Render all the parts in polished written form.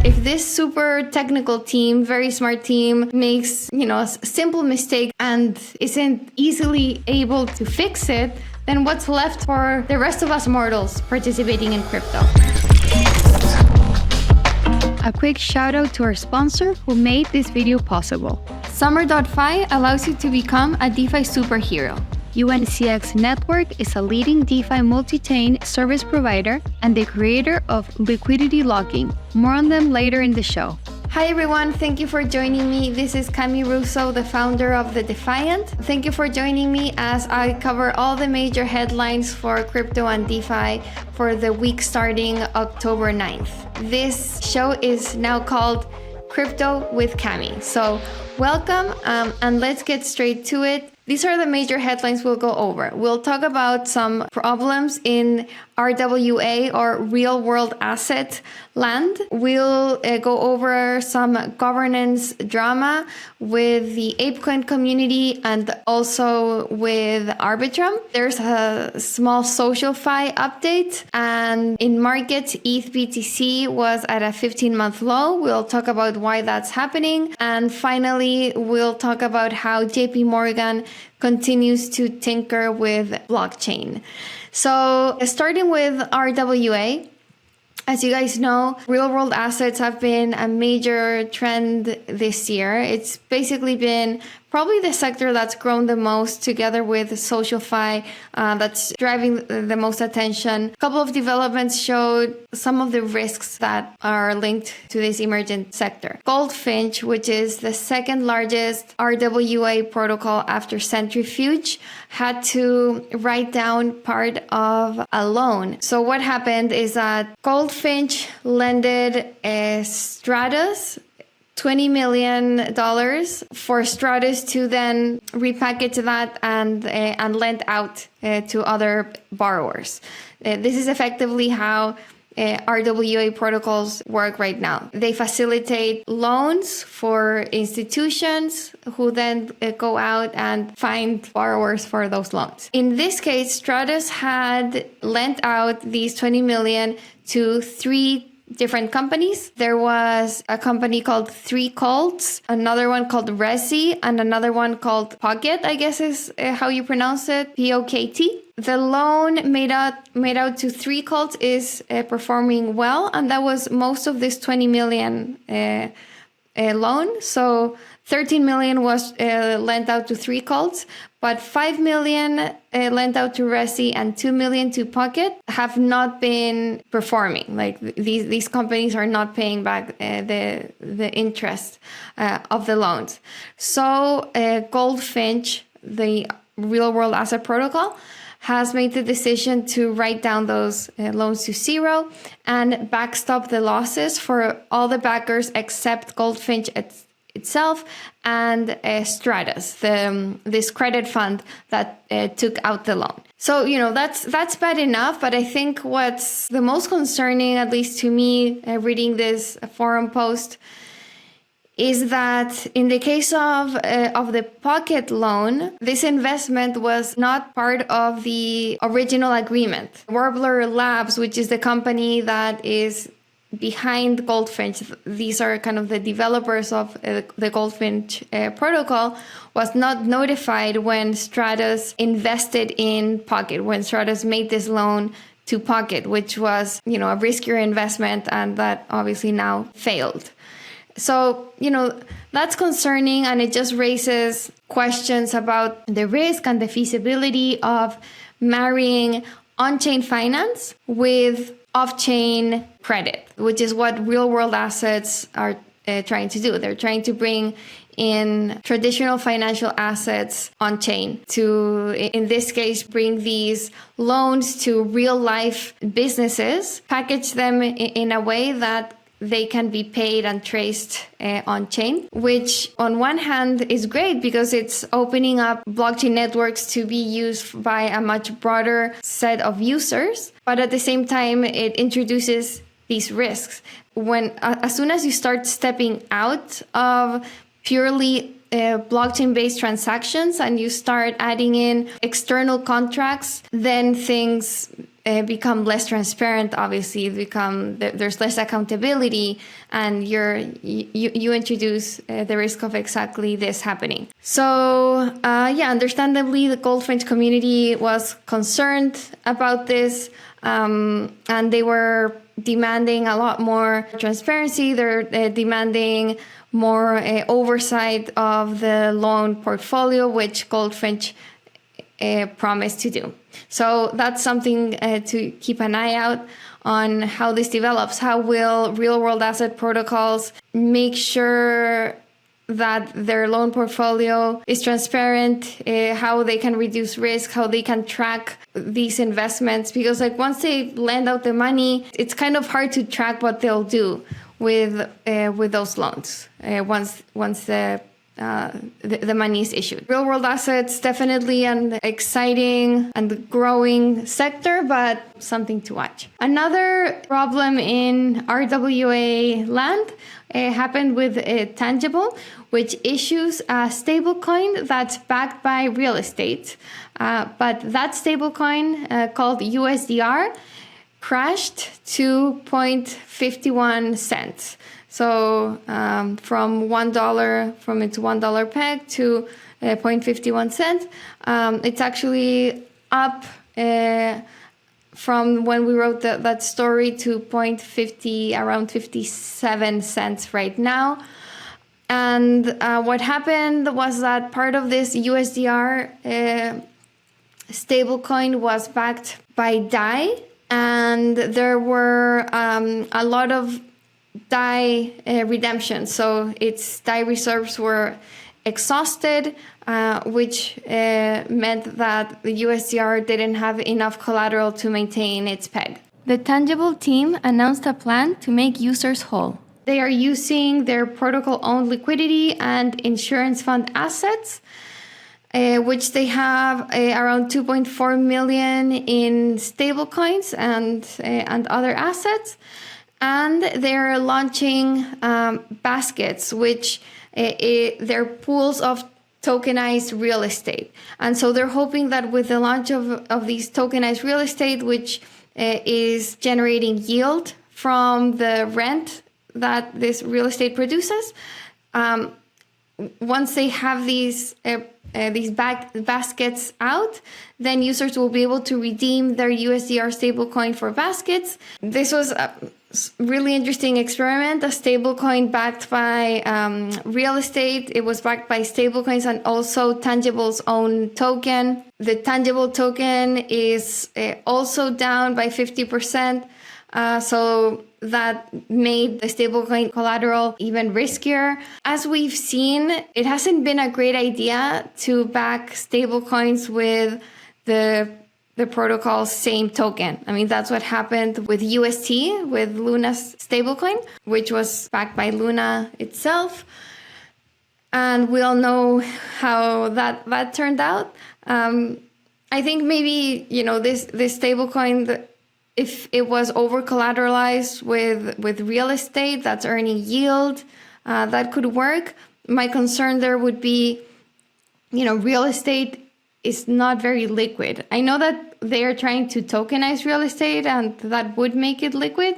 If this super technical team, very smart team makes, a simple mistake and isn't easily able to fix it, then what's left for the rest of us mortals participating in crypto? A quick shout out to our sponsor who made this video possible. Summer.fi allows you to become a DeFi superhero. UNCX Network is a leading DeFi multi-chain service provider and the creator of liquidity locking. More on them later in the show. Hi everyone, thank you for joining me. This is Cami Russo, the founder of the Defiant. Thank you for joining me as I cover all the major headlines for crypto and DeFi for the week starting October 9th. This show is now called Crypto with Cami. So welcome and let's get straight to it. These are the major headlines we'll go over. We'll talk about some problems in RWA or real world asset land. We'll go over some governance drama with the ApeCoin community and also with Arbitrum. There's a small SocialFi update, and in markets, ETH BTC was at a 15-month low. We'll talk about why that's happening. And finally, we'll talk about how JP Morgan continues to tinker with blockchain. So starting with RWA, as you guys know, real world assets have been a major trend this year. It's basically been probably the sector that's grown the most, together with SocialFi, that's driving the most attention. A couple of developments showed some of the risks that are linked to this emergent sector. Goldfinch, which is the second largest RWA protocol after Centrifuge, had to write down part of a loan. So what happened is that Goldfinch lended Stratus $20 million for Stratus to then repackage that and lend out to other borrowers. This is effectively how RWA protocols work right now. They facilitate loans for institutions who then go out and find borrowers for those loans. In this case, Stratus had lent out these 20 million to three different companies. There was a company called Three Colts, another one called Resi, and another one called Pocket, I guess is how you pronounce it, POKT. The loan made out to Three Colts is performing well, and that was most of this 20 million loan. So 13 million was lent out to Three Colts, but 5 million lent out to Resi and 2 million to Pocket have not been performing. Like these companies are not paying back the interest of the loans. So Goldfinch, the real world asset protocol, has made the decision to write down those loans to zero and backstop the losses for all the backers except Goldfinch itself and Stratus, this credit fund that took out the loan. So, that's bad enough, but I think what's the most concerning, at least to me, reading this forum post, is that in the case of the Pocket loan, this investment was not part of the original agreement. Warbler Labs, which is the company that is behind Goldfinch, these are kind of the developers of the Goldfinch protocol, was not notified when Stratus invested in Pocket, when Stratus made this loan to Pocket, which was, a riskier investment, and that obviously now failed. So, that's concerning, and it just raises questions about the risk and the feasibility of marrying on-chain finance with off-chain credit, which is what real-world assets are trying to do. They're trying to bring in traditional financial assets on-chain to, in this case, bring these loans to real-life businesses, package them in a way that they can be paid and traced on-chain, which on one hand is great because it's opening up blockchain networks to be used by a much broader set of users. But at the same time, it introduces these risks. As soon as you start stepping out of purely blockchain-based transactions and you start adding in external contracts, then things become less transparent. Obviously, there's less accountability, and you introduce the risk of exactly this happening. So understandably, the Goldfinch community was concerned about this, and they were demanding a lot more transparency. They're demanding more oversight of the loan portfolio, which Goldfinch promised to do. So that's something to keep an eye out on how this develops. How will real-world asset protocols make sure that their loan portfolio is transparent, how they can reduce risk, how they can track these investments? Because once they lend out the money, it's kind of hard to track what they'll do with those loans once the money is issued. Real world assets, definitely an exciting and growing sector, but something to watch. Another problem in RWA land happened with Tangible, which issues a stablecoin that's backed by real estate. But that stablecoin called USDR crashed to 0.51 cents. So from its $1 peg to 0.51 cents, it's actually up from when we wrote that story to around 57 cents right now. And what happened was that part of this USDR stablecoin was backed by DAI, and there were a lot of DAI redemption. So its DAI reserves were exhausted, which meant that the USDR didn't have enough collateral to maintain its peg. The Tangible team announced a plan to make users whole. They are using their protocol-owned liquidity and insurance fund assets, which they have around 2.4 million in stablecoins and other assets. And they're launching baskets, which they're pools of tokenized real estate. And so they're hoping that with the launch of these tokenized real estate, which is generating yield from the rent that this real estate produces, once they have these baskets out, then users will be able to redeem their USDR stablecoin for baskets. This was a really interesting experiment, a stablecoin backed by real estate. It was backed by stablecoins and also Tangible's own token. The Tangible token is also down by 50%. So that made the stablecoin collateral even riskier. As we've seen, it hasn't been a great idea to back stablecoins with the protocol's same token. I mean, that's what happened with UST, with Luna's stablecoin, which was backed by Luna itself. And we all know how that turned out. I think maybe, this stablecoin, if it was over collateralized with real estate that's earning yield, that could work. My concern there would be, real estate is not very liquid. I know that they are trying to tokenize real estate, and that would make it liquid,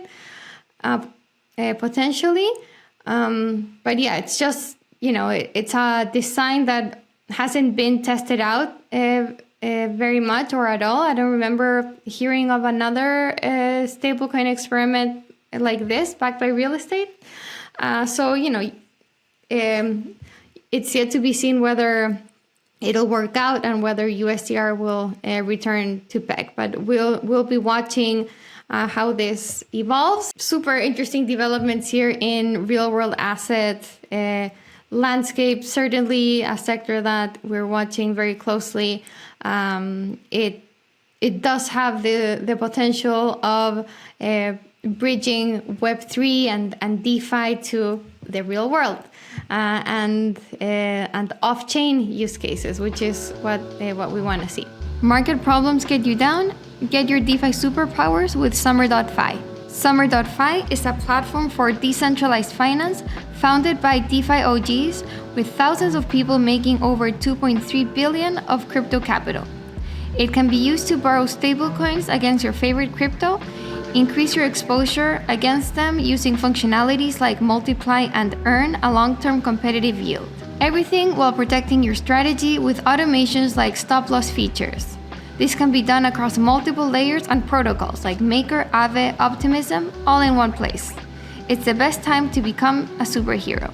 potentially. But yeah, it's just, it's a design that hasn't been tested out very much or at all. I don't remember hearing of another stablecoin experiment like this backed by real estate. So it's yet to be seen whether it'll work out and whether USDR will return to peg. But we'll be watching how this evolves. Super interesting developments here in real world asset landscape. Certainly a sector that we're watching very closely. It does have the potential of bridging Web3 and DeFi to the real world and off-chain use cases, which is what we want to see. Market problems get you down. Get your DeFi superpowers with Summer.fi. Summer.fi is a platform for decentralized finance founded by DeFi OGs with thousands of people making over 2.3 billion of crypto capital. It can be used to borrow stablecoins against your favorite crypto, increase your exposure against them using functionalities like multiply and earn a long-term competitive yield. Everything while protecting your strategy with automations like stop-loss features. This can be done across multiple layers and protocols like Maker, Aave, Optimism, all in one place. It's the best time to become a superhero.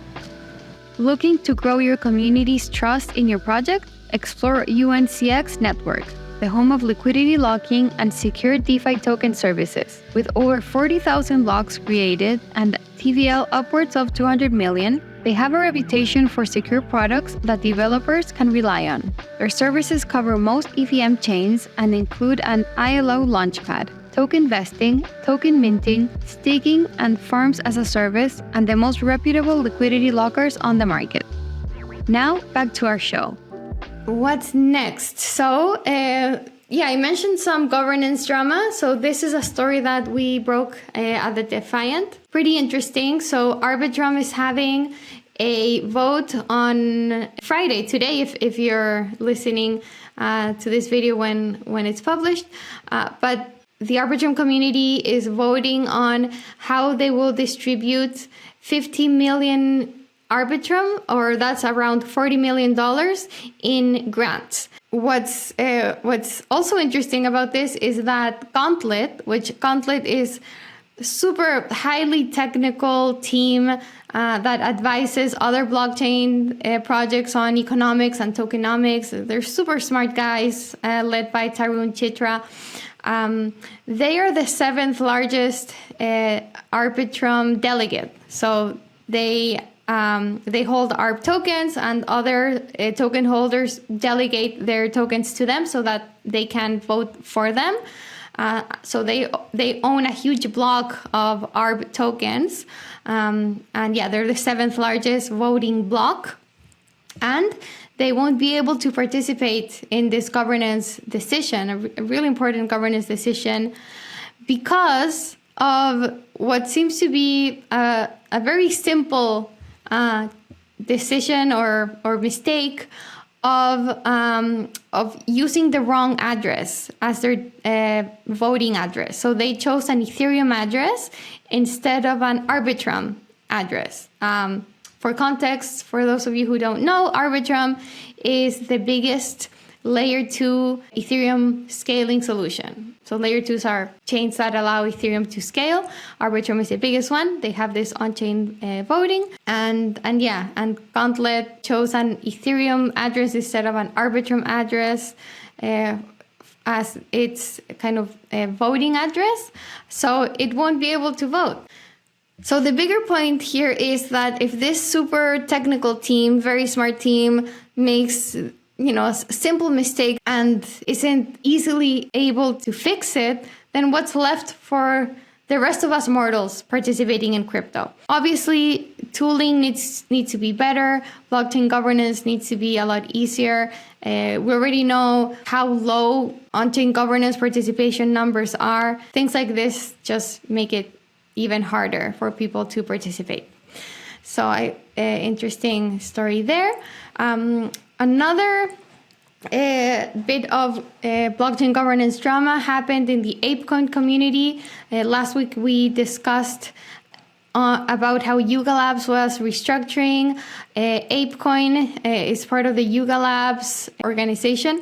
Looking to grow your community's trust in your project? Explore UNCX Network, the home of liquidity locking and secure DeFi token services. With over 40,000 locks created and TVL upwards of 200 million, they have a reputation for secure products that developers can rely on. Their services cover most EVM chains and include an ILO launchpad, token vesting, token minting, staking, and farms as a service, and the most reputable liquidity lockers on the market. Now, back to our show. What's next? So, I mentioned some governance drama. So this is a story that we broke at the Defiant. Pretty interesting. So Arbitrum is having a vote on Friday, today, if you're listening to this video when it's published. But the Arbitrum community is voting on how they will distribute 50 million Arbitrum, or that's around $40 million in grants. What's also interesting about this is that Gauntlet is super highly technical team that advises other blockchain projects on economics and tokenomics. They're super smart guys led by Tarun Chitra. They are the 7th largest Arbitrum delegate. So they hold ARB tokens, and other token holders delegate their tokens to them so that they can vote for them. So they own a huge block of ARB tokens. They're the 7th largest voting block. And they won't be able to participate in this governance decision, a really important governance decision, because of what seems to be a very simple decision or mistake of using the wrong address as their voting address. So they chose an Ethereum address instead of an Arbitrum address. For context, for those of you who don't know, Arbitrum is the biggest layer 2 Ethereum scaling solution. So layer 2s are chains that allow Ethereum to scale. Arbitrum is the biggest one. They have this on-chain voting. And Gauntlet chose an Ethereum address instead of an Arbitrum address as its kind of voting address. So it won't be able to vote. So the bigger point here is that if this super technical team, very smart team, makes a simple mistake and isn't easily able to fix it, then what's left for the rest of us mortals participating in crypto? Obviously, tooling needs to be better. Blockchain governance needs to be a lot easier. We already know how low on-chain governance participation numbers are. Things like this just make it even harder for people to participate. So interesting story there. Another bit of blockchain governance drama happened in the ApeCoin community. Last week we discussed about how Yuga Labs was restructuring. ApeCoin is part of the Yuga Labs organization.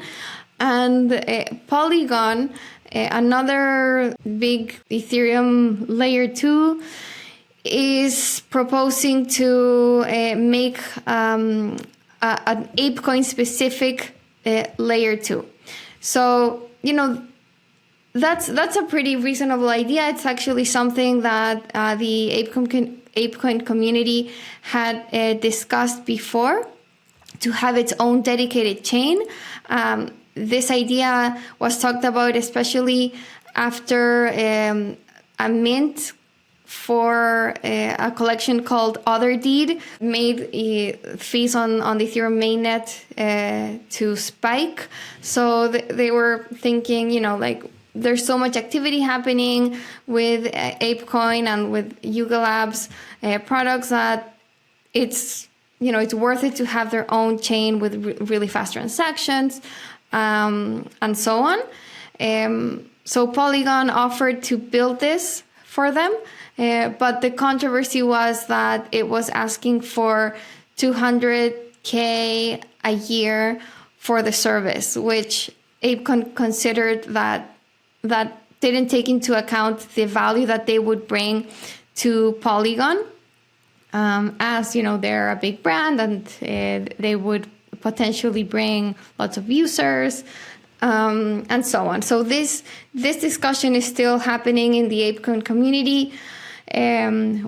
And Polygon, another big Ethereum layer 2, is proposing to make an ApeCoin specific layer 2. So, that's a pretty reasonable idea. It's actually something that the ApeCoin community had discussed before, to have its own dedicated chain. This idea was talked about especially after a mint for a collection called OtherDeed made fees on the Ethereum mainnet to spike. So they were thinking, there's so much activity happening with ApeCoin and with Yuga Labs products that it's worth it to have their own chain with really fast transactions. and so on. So Polygon offered to build this for them, but the controversy was that it was asking for $200K a year for the service, which Ape considered that didn't take into account the value that they would bring to Polygon, as they're a big brand and they would potentially bring lots of users, and so on. So this discussion is still happening in the ApeCoin community,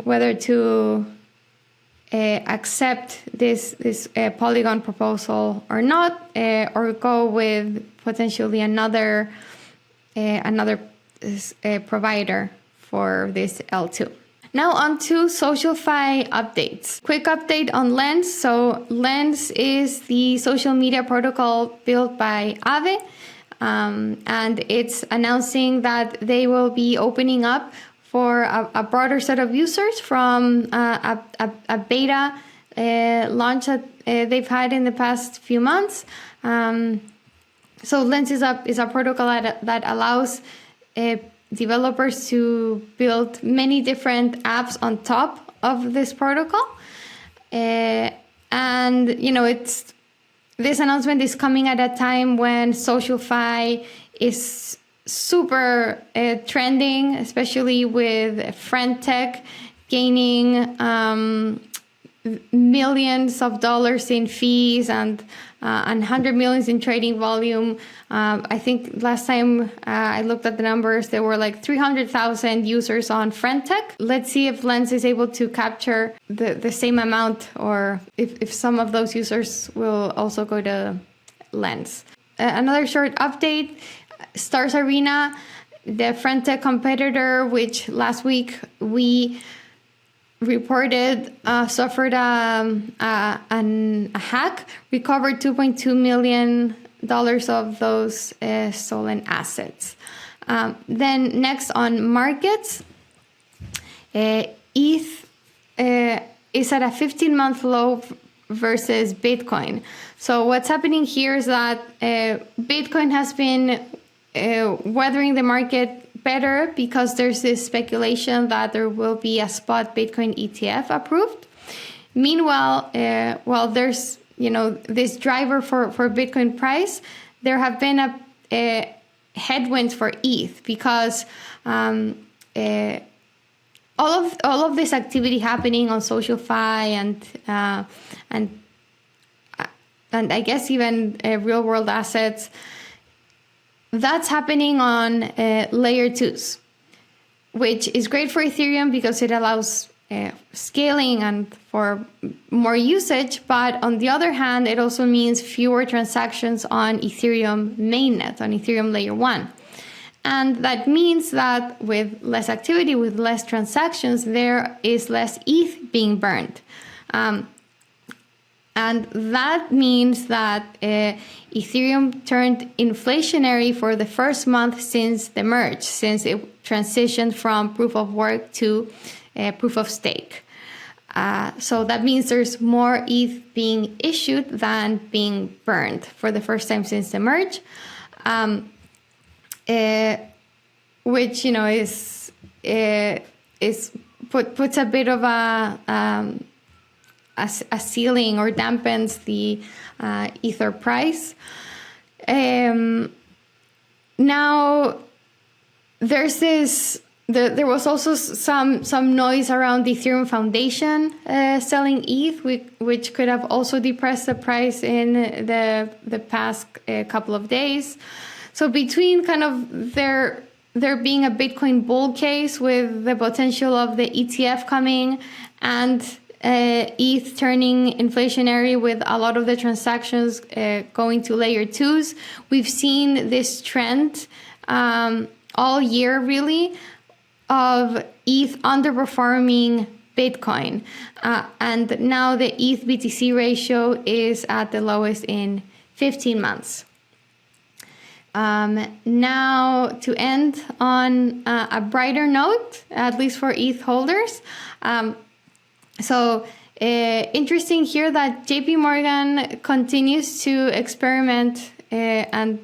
whether to accept this Polygon proposal or not, or go with potentially another provider for this L2. Now on to SocialFi updates. Quick update on Lens. So Lens is the social media protocol built by Aave, and it's announcing that they will be opening up for a broader set of users from a beta launch that they've had in the past few months. So Lens is a protocol that allows developers to build many different apps on top of this protocol. And, it's this announcement is coming at a time when SocialFi is super trending, especially with Friend Tech gaining millions of dollars in fees and 100 millions in trading volume. I think last time I looked at the numbers, there were like 300,000 users on Friend Tech. Let's see if Lens is able to capture the same amount, or if some of those users will also go to Lens. Another short update, Stars Arena, the Friend Tech competitor, which last week we reported suffered a hack, recovered $2.2 million of those stolen assets. Then next on markets, ETH is at a 15-month low versus Bitcoin. So what's happening here is that Bitcoin has been weathering the market better because there's this speculation that there will be a spot Bitcoin ETF approved. Meanwhile, while there's this driver for Bitcoin price, there have been a headwinds for ETH because all of this activity happening on SocialFi and I guess even real world assets, that's happening on layer 2s, which is great for Ethereum because it allows scaling and for more usage. But on the other hand, it also means fewer transactions on Ethereum mainnet, on Ethereum layer 1. And that means that with less activity, with less transactions, there is less ETH being burned. And that means that Ethereum turned inflationary for the first month since the merge, since it transitioned from proof of work to proof of stake. So that means there's more ETH being issued than being burned for the first time since the merge, which puts a bit of a ceiling or dampens the Ether price. Now, there was also some noise around the Ethereum Foundation selling ETH, which could have also depressed the price in the past couple of days. So between kind of there being a Bitcoin bull case with the potential of the ETF coming and ETH turning inflationary with a lot of the transactions going to layer 2s, we've seen this trend all year really of ETH underperforming Bitcoin. And now the ETH BTC ratio is at the lowest in 15 months. Now to end on a brighter note, at least for ETH holders. So interesting here that JP Morgan continues to experiment and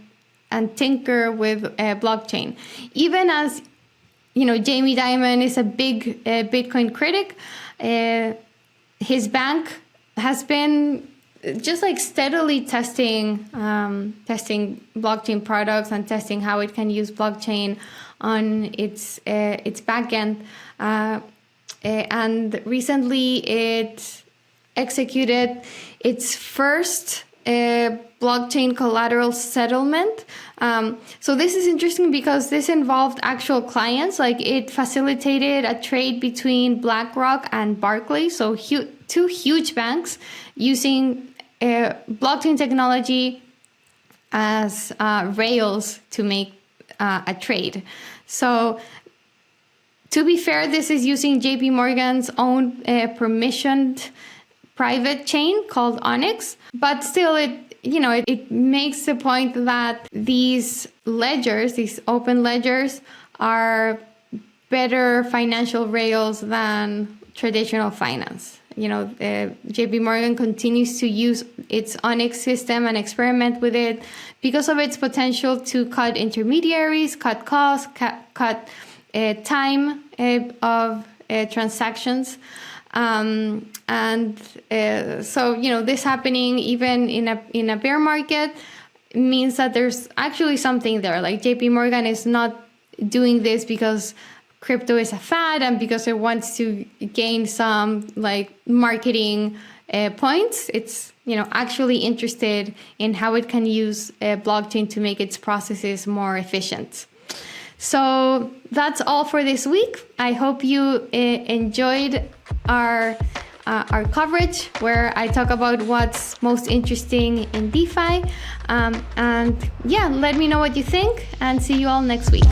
tinker with blockchain. Even as Jamie Dimon is a big Bitcoin critic, his bank has been just like steadily testing blockchain products and testing how it can use blockchain on its backend. And recently it executed its first blockchain collateral settlement. So this is interesting because this involved actual clients. Like, it facilitated a trade between BlackRock and Barclays, so two huge banks, using blockchain technology as rails to make a trade. So to be fair, this is using JP Morgan's own permissioned private chain called Onyx, but still it makes the point that these ledgers, these open ledgers, are better financial rails than traditional finance. JP Morgan continues to use its Onyx system and experiment with it because of its potential to cut intermediaries, cut costs, cut time of transactions. So this happening even in a bear market means that there's actually something there. Like, JP Morgan is not doing this because crypto is a fad and because it wants to gain some like marketing points. It's actually interested in how it can use blockchain to make its processes more efficient. So that's all for this week. I hope you enjoyed our coverage, where I talk about what's most interesting in DeFi. And yeah, let me know what you think, and see you all next week.